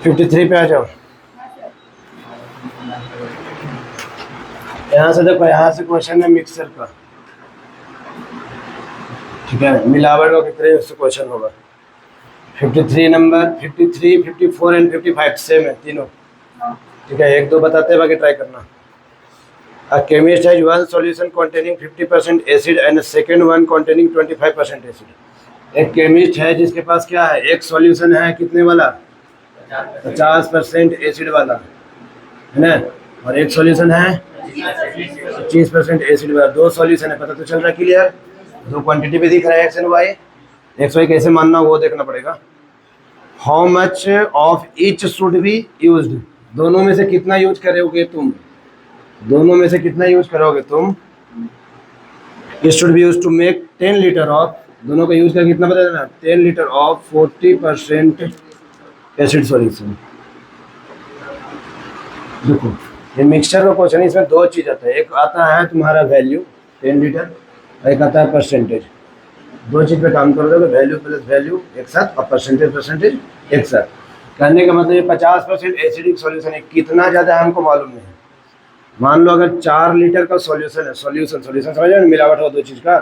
53 पे आ जाओ। यहाँ से देखो, यहाँ से क्वेश्चन है मिक्सचर का, ठीक है, मिलावट का कितने उससे क्वेश्चन होगा। 53 नंबर, 53, 54 एंड 55 सेम है तीनों, ठीक है। एक दो बताते हैं, बाकी ट्राई करना। A chemist has one solution containing 50% acid and a second one containing 25% acid. एक केमिस्ट है जिसके पास क्या है, एक सॉल्यूशन है कितने वाला, 50% एसिड वाला, है ना, और एक सॉल्यूशन है 25% एसिड वाला। दो सॉल्यूशन है, पता तो चल रहा है, क्लियर। दो क्वांटिटी पे दिख रहा है x and y. X y कैसे मानना वो देखना पड़ेगा। How much of each should be used, दोनों में से कितना यूज करोगे तुम, दोनों में से कितना यूज करोगे तुम। It should be use to make 10 litre of, दोनों का यूज करके कितना बता देना, 10 लीटर ऑफ 40% एसिड सॉल्यूशन। देखो ये मिक्सचर का क्वेश्चन है, इसमें दो चीज आता है, एक आता है तुम्हारा वैल्यू 10 लीटर, और एक आता है परसेंटेज। दो चीज पे काम करोगे, वैल्यू प्लस वैल्यू एक साथ और परसेंटेज परसेंटेज एक साथ। कहने का मतलब 50% एसिडिक सॉल्यूशन है, कितना ज़्यादा है हमको मालूम नहीं है। मान लो अगर 4 लीटर का सॉल्यूशन है, सॉल्यूशन समझ रहे, मिलावट हो दो चीज़ का,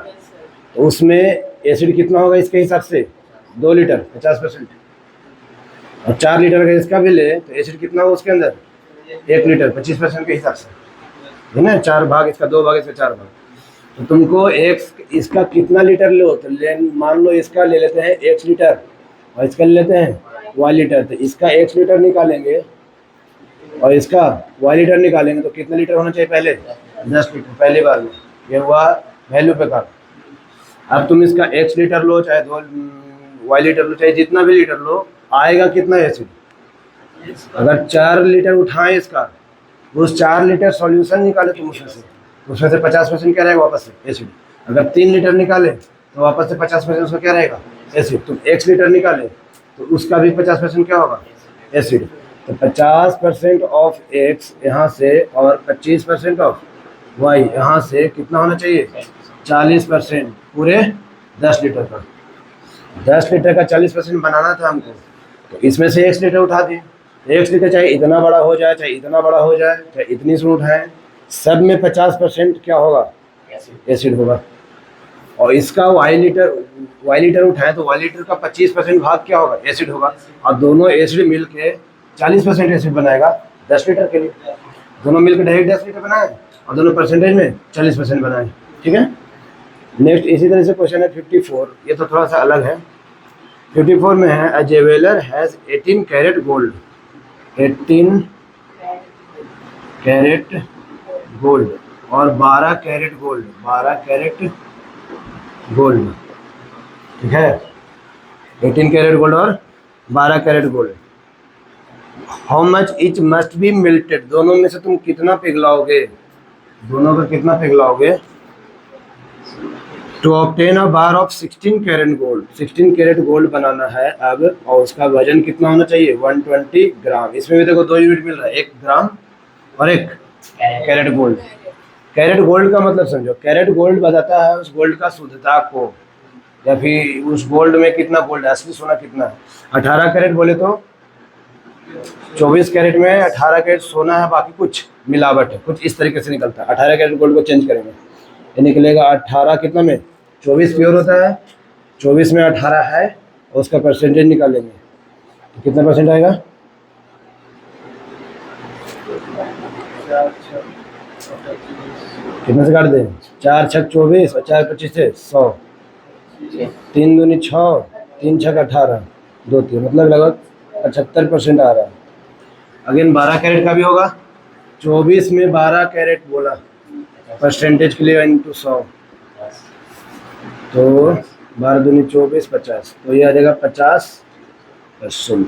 तो उसमें एसिड कितना होगा इसके हिसाब से 2 लीटर 50%, और 4 लीटर का इसका भी ले तो एसिड कितना होगा उसके अंदर 1 लीटर 25% के हिसाब से, है ना। 4 भाग इसका, 2 भाग इसका, 4 भाग। तो तुमको एक इसका कितना लीटर लो, तो मान लो इसका ले लेते हैं x लीटर और इसका ले लेते हैं y लीटर, तो इसका x लीटर निकालेंगे और इसका y लीटर निकालेंगे, तो कितना लीटर होना चाहिए पहले, 10 लीटर पहली बार में। ये हुआ वैल्यू पे काम। अब तुम इसका x लीटर लो चाहे 2 y लीटर लो, चाहे जितना भी लीटर लो, आएगा कितना एसिड। अगर 4 लीटर उठाएं इसका, उस 4 लीटर सॉल्यूशन निकाले तुम उसमें से 50% क्या रहेगा वापस से एसिड। अगर 3 लीटर निकाले तो वापस से 50% उसका क्या रहेगा एसिड। तुम x लीटर निकाले तो उसका भी 50% क्या होगा एसिड। तो 50% ऑफ x यहाँ से और 25% ऑफ y यहाँ से कितना होना चाहिए 40% पूरे 10 लीटर का। 10 लीटर का 40% बनाना था हमको, तो इसमें से x लीटर उठा दिए। x लीटर चाहे इतना बड़ा हो जाए, चाहे इतना बड़ा हो जाए, चाहे इतनी से उठाएं, सब में 50% क्या होगा एसिड होगा। और इसका y लीटर उठाएं तो y लीटर का 25% भाग क्या होगा एसिड होगा, और दोनों एसिड मिल के 40% एसिड बनाएगा 10 लीटर के लिए। दोनों मिलकर डायरेक्ट 10 लीटर बनाए और दोनों परसेंटेज में 40% बनाए, ठीक है। नेक्स्ट इसी तरह से क्वेश्चन है 54, ये तो थोड़ा सा अलग है। 54 में है a jeweller has 18 carat gold, 18 carat gold और 12 कैरेट गोल्ड, 12 कैरेट गोल्ड, ठीक है। 18 कैरेट गोल्ड और 12 carat gold. How much each must be melted, दोनों में से तुम कितना पिघलाओगे, दोनों का कितना पिघलाओगे to obtain a bar of 16 carat gold. 16 carat gold बनाना है अब, और उसका वजन कितना होना चाहिए 120 ग्राम। इसमें भी देखो 2 यूनिट मिल रहा है, 1 ग्राम और 1 कैरेट गोल्ड। कैरेट गोल्ड का मतलब समझो, कैरेट गोल्ड बताता है उस गोल्ड का शुद्धता को, या फिर उस गोल्ड में कितना गोल्ड है, असली सोना कितना है। 18 कैरेट बोले तो 24 कैरेट में 18 कैरेट सोना है, बाकी कुछ मिलावट है, कुछ इस तरीके से निकलता है। 18 कैरेट गोल्ड को चेंज करेंगे, ये निकलेगा 18 कितना में 24 प्योर होता है, 24 में 18 है, और उसका परसेंटेज निकालेंगे तो कितना परसेंट आएगा, कितने से काट दें, 4 छक 24 और 4 25 से 100, 3 दूनी 6, 3 छक 18, 2 3, मतलब लगभग 75% आ रहा है। अगेन 12 कैरेट का भी होगा, 24 में 12 कैरेट बोला परसेंटेज के लिए इंटू 100, तो 12 दूनी 24 50, तो ये आ जाएगा 50%।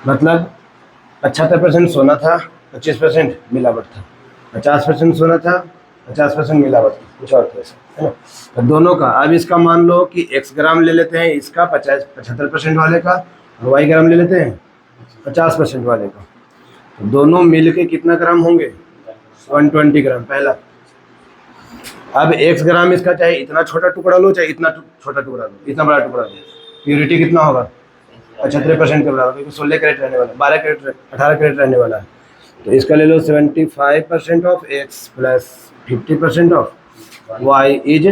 मतलब 75% सोना था, 25% मिलावट था, 50% सोना था, 50% मिलावट था, कुछ और कैसे, है ना। तो दोनों का अब इसका मान लो कि x ग्राम ले लेते हैं इसका 75% वाले का, और y ग्राम ले लेते हैं 50% वाले का, तो दोनों मिल के कितना ग्राम होंगे 120 ग्राम पहला। अब x ग्राम इसका चाहे इतना छोटा टुकड़ा लो चाहे इतना छोटा टुकड़ा लो, इतना बड़ा टुकड़ा लो, प्योरिटी कितना होगा 75% के बराबर, क्योंकि 16 कैरेट रहने वाला, 12 कैरेट, 18 कैरेट रहने वाला है। तो इसका ले लो 75% of x plus 50% of y is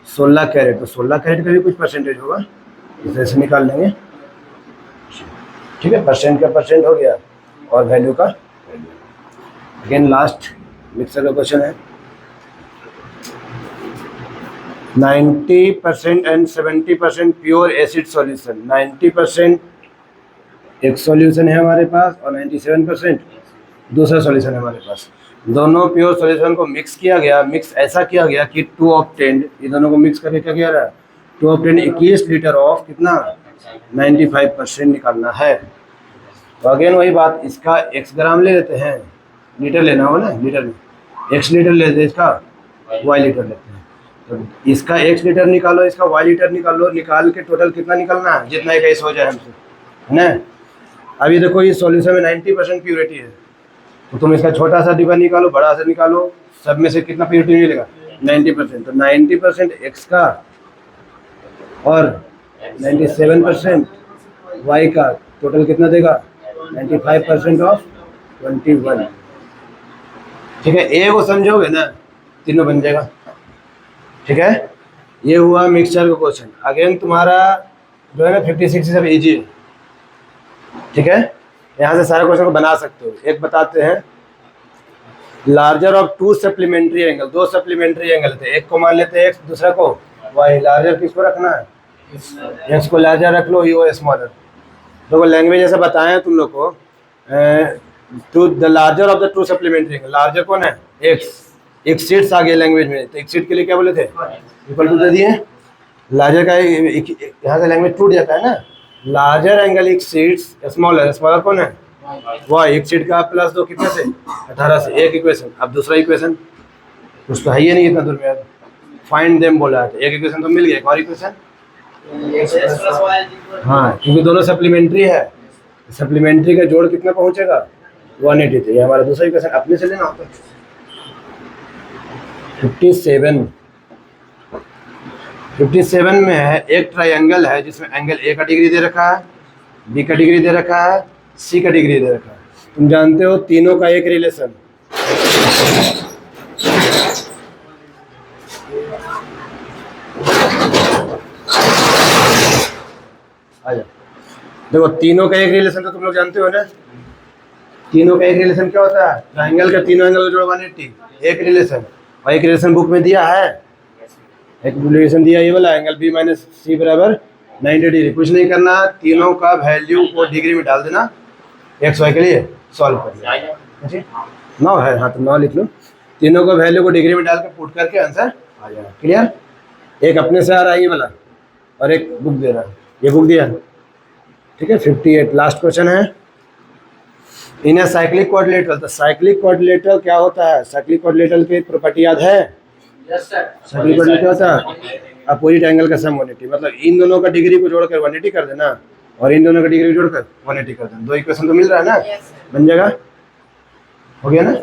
16 carat. तो 16 कैरेट का भी कुछ परसेंटेज होगा, इसे ऐसे निकाल लेंगे। ठीक है, परसेंट का परसेंट हो गया और वैल्यू का वैल्यू। अगेन लास्ट मिक्सर का क्वेश्चन है। 90% एंड 70% प्योर एसिड सॉल्यूशन। 90% एक सॉल्यूशन है हमारे पास और 97% दूसरा सॉल्यूशन है हमारे पास। दोनों प्योर सॉल्यूशन को मिक्स किया गया। मिक्स ऐसा किया गया कि 2 ऑक्टेन, ये दोनों को मिक्स करके क्या किया रहा, 2 ऑक्टेन 21 लीटर ऑफ कितना 95% निकालना है। तो अगेन वही बात, इसका x ग्राम ले लेते हैं, लीटर लेना हो ना, लीटर में x लीटर ले लेते हैं, इसका y लीटर लेते हैं। तो इसका x लीटर निकालो, इसका y लीटर निकालो, निकाल के टोटल कितना निकलना है, जितना एक ऐसा हो जाए हमसे, है ना। अभी देखो ये सॉल्यूशन में 90% प्योरिटी है, तो तुम इसका छोटा सा डिब्बा निकालो, बड़ा सा निकालो, सब में से कितना प्योरिटी मिलेगा 90%। तो 90% x का और 97% y का टोटल कितना देगा 95% ऑफ 21। ठीक है, ए को समझोगे ना, तीनों बन जाएगा। ठीक है, ये हुआ मिक्सचर का क्वेश्चन। अगेन तुम्हारा जो है ना 56 सब इजी है। ठीक है, यहाँ से सारे क्वेश्चन को बना सकते हो। एक बताते हैं, larger of 2 supplementary angle, 2 supplementary angle थे, एक को मान लेते हैं x, दूसरा को y। लार्जर किसको रखना है, x को लार्जर रख लो, ये स्मॉलर। तो लैंग्वेज ऐसा बताया है तुम लोग को, to the larger of the 2 supplementary angle. Larger कौन है, x, एक्सीड्स आ गया लैंग्वेज में, तो एक्सीड के लिए क्या बोले थे, इक्वल टू दे दिए। लार्जर का यहाँ से लैंग्वेज टूट जाता है ना, larger angle exceeds smaller. Smaller कौन है, y। एक्सीड का प्लस 2 कितने से 18 से, एक इक्वेशन। अब दूसरा इक्वेशन कुछ तो है ही नहीं इतना दूर में, फाइंड देम बोला है, तो एक इक्वेशन तो मिल गया, एक और इक्वेशन। हाँ, क्योंकि दोनों सप्लीमेंट्री है, सप्लीमेंट्री का जोड़ कितना पहुंचेगा 180। ये हमारा दूसरा इक्वेशन अपने से लेना होता है। 57 में है, एक ट्रायंगल है जिसमें एंगल ए का डिग्री दे रखा है, बी का डिग्री दे रखा है, सी का डिग्री दे रखा है। तुम जानते हो तीनों का एक रिलेशन, देखो तीनों का एक रिलेशन तो तुम लोग जानते हो ना। तीनों का एक रिलेशन क्या होता है, ट्रायंगल का तीनों एंगल जोड़ 180, एक रिलेशन। और एक रिलेशन बुक में दिया है, एक रिलेशन दिया ये वाला, एंगल बी माइनस सी बराबर 90 डिग्री। कुछ नहीं करना, तीनों का वैल्यू को डिग्री में डाल देना, एक्स वाई के लिए सॉल्व करना। 9 है, हाँ तो 9 लिख लो। तीनों को वैल्यू को डिग्री में डाल के पुट करके आंसर आ जाएगा। क्लियर, एक अपने से आ रहा है ये वाला और एक बुक दे रहा है, ये बुक दिया। ठीक है, 58 लास्ट क्वेश्चन है। इन ए साइक्लिक क्वाड्रिलेटरल, तो साइक्लिक क्वाड्रिलेटरल क्या होता है, साइक्लिक क्वाड्रिलेटरल की प्रॉपर्टी याद है। साइक्लिक क्वाड्रिलेटरल क्या होता है, अपोजिट एंगल का सम 180, मतलब इन दोनों का डिग्री को जोड़कर 180 कर देना और इन दोनों का डिग्री को जोड़कर 180 कर देना। 2 इक्वेशन तो मिल रहा है ना, बन जाएगा, हो गया ना।